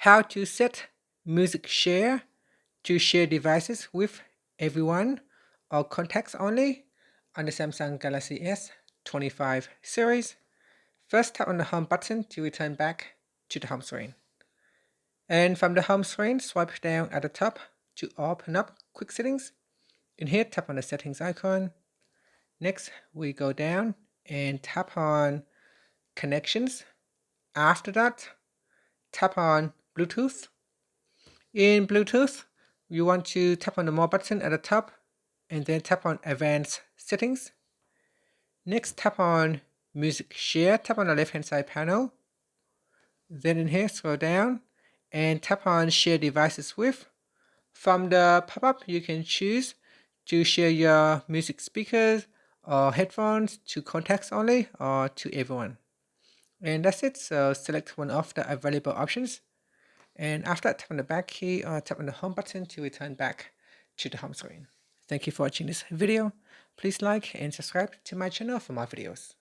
how to set music share to share devices with everyone or contacts only on the Samsung Galaxy S25 series. First, tap on the home button to return back to the home screen. And from the home screen, swipe down at the top to open up quick settings. In here, tap on the settings icon. Next, we go down and tap on connections. After that, tap on Bluetooth. In Bluetooth, you want to tap on the more button at the top and then tap on advanced settings. Next, tap on music share, tap on the left hand side panel. Then in here, scroll down and tap on share devices with. From the pop-up, you can choose to share your music speakers or headphones to contacts only or to everyone. And that's it. So select one of the available options. And after that, tap on the back key or tap on the home button to return back to the home screen. Thank you for watching this video. Please like and subscribe to my channel for more videos.